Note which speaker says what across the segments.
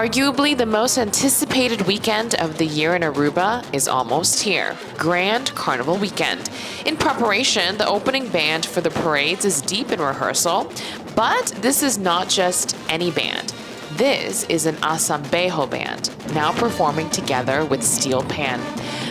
Speaker 1: Arguably the most anticipated weekend of the year in Aruba is almost here, Grand Carnival Weekend. In preparation, the opening band for the parades is deep in rehearsal, but this is not just any band. This is an Asambeho band, now performing together with steel pan.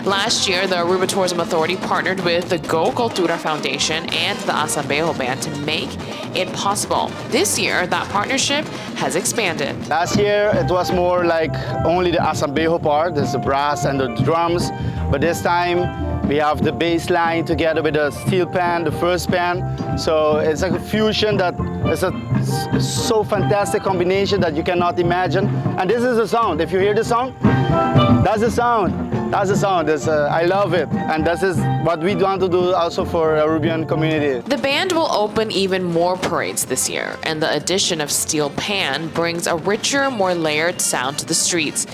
Speaker 1: Last year, the Aruba Tourism Authority partnered with the Go Cultura Foundation and the Asambeho band to make it possible. This year, that partnership has expanded.
Speaker 2: Last year, it was more like only the Asambeho part, there's the brass and the drums, but this time we have the bass line together with the steel pan, the first pan. So it's like a fusion that is a so fantastic combination that you cannot imagine. And this is the sound. If you hear the sound, that's the sound. That's the sound. I love it. And this is what we want to do also for Arubian community.
Speaker 1: The band will open even more parades this year, and the addition of steel pan brings a richer, more layered sound to the streets.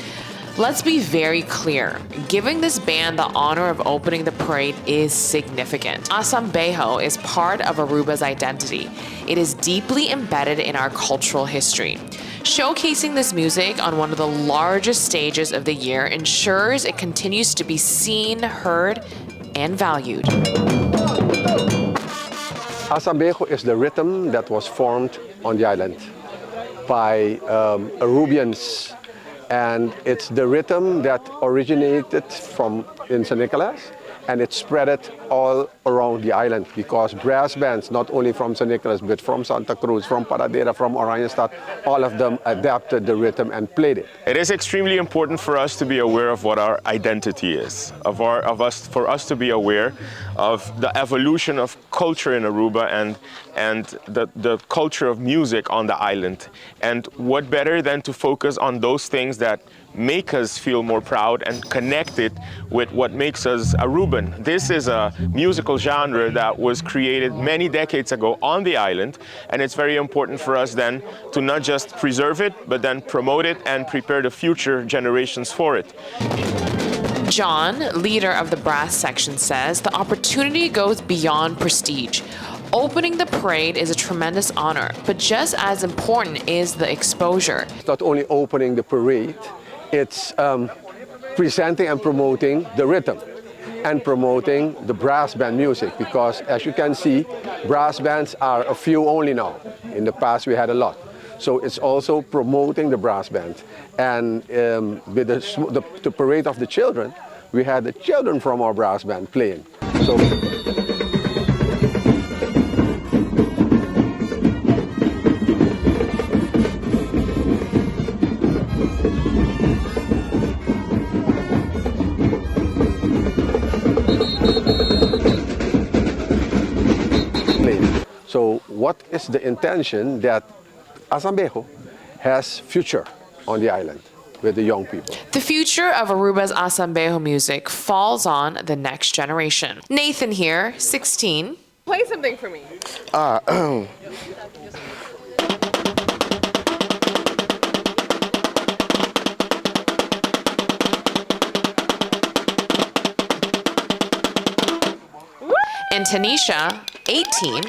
Speaker 1: Let's be very clear, giving this band the honor of opening the parade is significant. Asambeho is part of Aruba's identity. It is deeply embedded in our cultural history. Showcasing this music on one of the largest stages of the year ensures it continues to be seen, heard, and valued.
Speaker 3: Asambeho is the rhythm that was formed on the island by Arubians. And it's the rhythm that originated in San Nicolas, and it spread it all around the island because brass bands, not only from San Nicolas, but from Santa Cruz, from Paradera, from Oranjestad, all of them adapted the rhythm and played it.
Speaker 4: It is extremely important for us to be aware of what our identity is, for us to be aware of the evolution of culture in Aruba and the culture of music on the island. And what better than to focus on those things that make us feel more proud and connected with what makes us Aruban. This is a musical genre that was created many decades ago on the island, and it's very important for us then to not just preserve it, but then promote it and prepare the future generations for it.
Speaker 1: John, leader of the brass section, says the opportunity goes beyond prestige. Opening the parade is a tremendous honor, but just as important is the exposure.
Speaker 3: It's not only opening the parade, it's presenting and promoting the rhythm and promoting the brass band music, because as you can see, brass bands are a few only now. In the past we had a lot. So it's also promoting the brass band. And with the parade of the children, we had the children from our brass band playing. So. So what is the intention that Asambeho has future on the island with the young people?
Speaker 1: The future of Aruba's Asambeho music falls on the next generation. Nathan here, 16.
Speaker 5: Play something for me.
Speaker 1: And Tanisha, 18,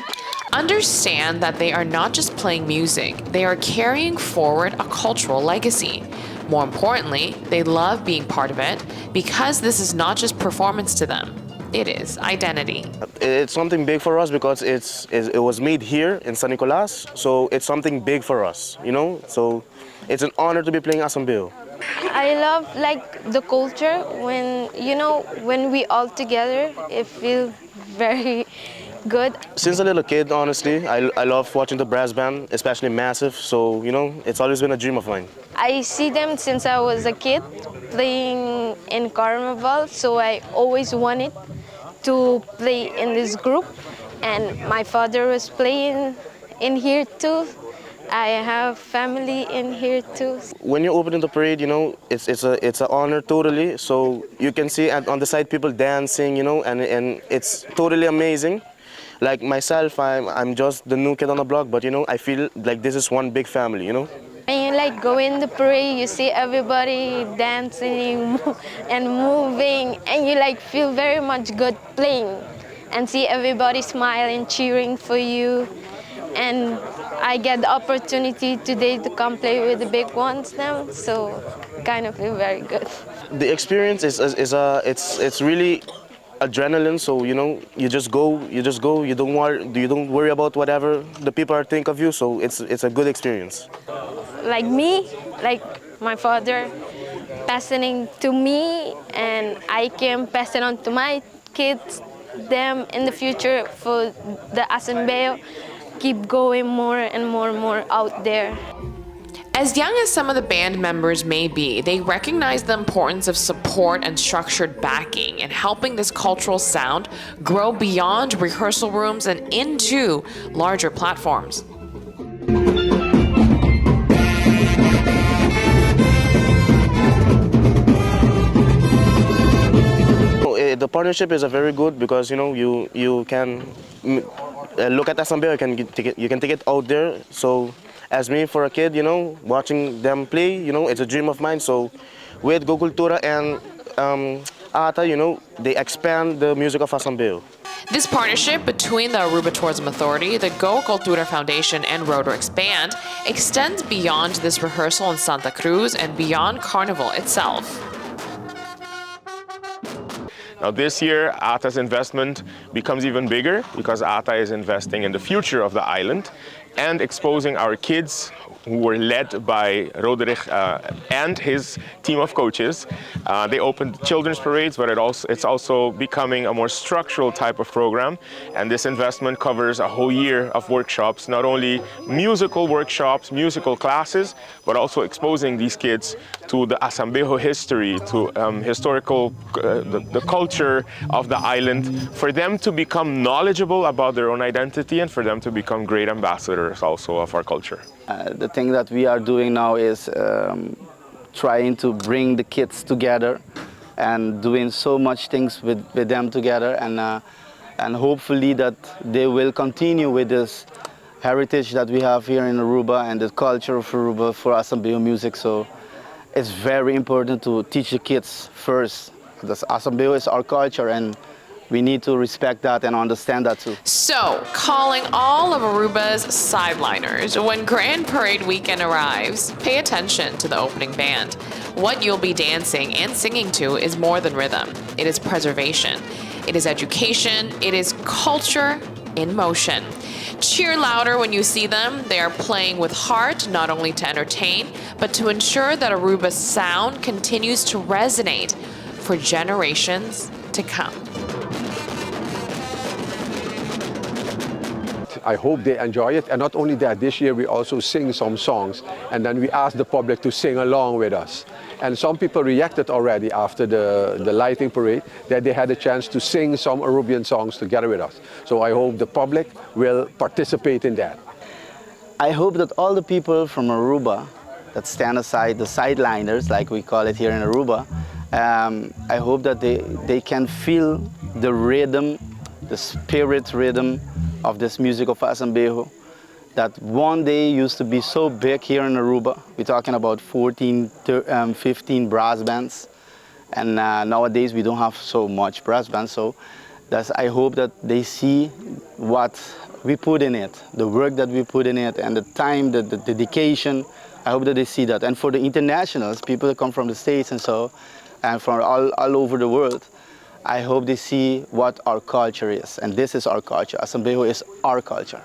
Speaker 1: understand that they are not just playing music, they are carrying forward a cultural legacy. More importantly, they love being part of it because this is not just performance to them, it is identity.
Speaker 6: It's something big for us because it was made here in San Nicolas, so it's something big for us, you know? So it's an honor to be playing Asambeho.
Speaker 7: I love the culture when we all together, it feels very good.
Speaker 6: Since a little kid, honestly, I love watching the brass band, especially Massive, so it's always been a dream of mine.
Speaker 7: I see them since I was a kid playing in Carnival, so I always wanted to play in this group, and my father was playing in here too. I have family in here too.
Speaker 6: When you're opening the parade, it's an honor totally. So you can see on the side people dancing, and it's totally amazing. Like myself, I'm just the new kid on the block, but I feel like this is one big family,
Speaker 7: When you go in the parade, you see everybody dancing and moving, and you feel very much good playing, and see everybody smiling, cheering for you. and I get the opportunity today to come play with the big ones now, so kind of feel very good.
Speaker 6: The experience it's really adrenaline. So you just go. You don't worry about whatever the people are think of you. So it's a good experience.
Speaker 7: Like me, like my father passing to me, and I can pass it on to my kids, them in the future for the Asambeho, keep going more and more and more out there.
Speaker 1: As young as some of the band members may be, they recognize the importance of support and structured backing in helping this cultural sound grow beyond rehearsal rooms and into larger platforms.
Speaker 6: The partnership is a very good because you can look at Asambeho, you can take it out there. So as me for a kid, watching them play, it's a dream of mine. So with Go Cultura and Ata, they expand the music of Asambeho.
Speaker 1: This partnership between the Aruba Tourism Authority, the Go Cultura Foundation, and Roderick's Band extends beyond this rehearsal in Santa Cruz and beyond Carnival itself.
Speaker 4: Now this year, Ata's investment becomes even bigger because Ata is investing in the future of the island and exposing our kids who were led by Roderick and his team of coaches. They opened children's parades, but it's also becoming a more structural type of program. And this investment covers a whole year of workshops, not only musical workshops, musical classes, but also exposing these kids to the Asambeho history, to the culture of the island, for them to become knowledgeable about their own identity and for them to become great ambassadors also of our culture.
Speaker 2: The thing that we are doing now is trying to bring the kids together and doing so much things with them together, and hopefully that they will continue with this heritage that we have here in Aruba and the culture of Aruba for Asambeho music. So it's very important to teach the kids first. Because Asambeho is our culture and we need to respect that and understand that too.
Speaker 1: So, calling all of Aruba's sideliners, when Grand Parade weekend arrives, pay attention to the opening band. What you'll be dancing and singing to is more than rhythm. It is preservation. It is education. It is culture in motion. Cheer louder when you see them. They are playing with heart, not only to entertain, but to ensure that Aruba's sound continues to resonate for generations to come.
Speaker 3: I hope they enjoy it, and not only that, this year we also sing some songs, and then we ask the public to sing along with us. And some people reacted already after the lighting parade that they had a chance to sing some Arubian songs together with us. So I hope the public will participate in that.
Speaker 2: I hope that all the people from Aruba that stand aside, the sideliners, like we call it here in Aruba, I hope that they can feel the rhythm, the spirit rhythm of this music of Asambeho that one day used to be so big here in Aruba. We're talking about 14, 15 brass bands, and nowadays we don't have so much brass bands. So I hope that they see what we put in it, the work that we put in it, and the time, the dedication. I hope that they see that. And for the internationals, people that come from the States and from all over the world, I hope they see what our culture is, and this is our culture. Asambeho is our culture.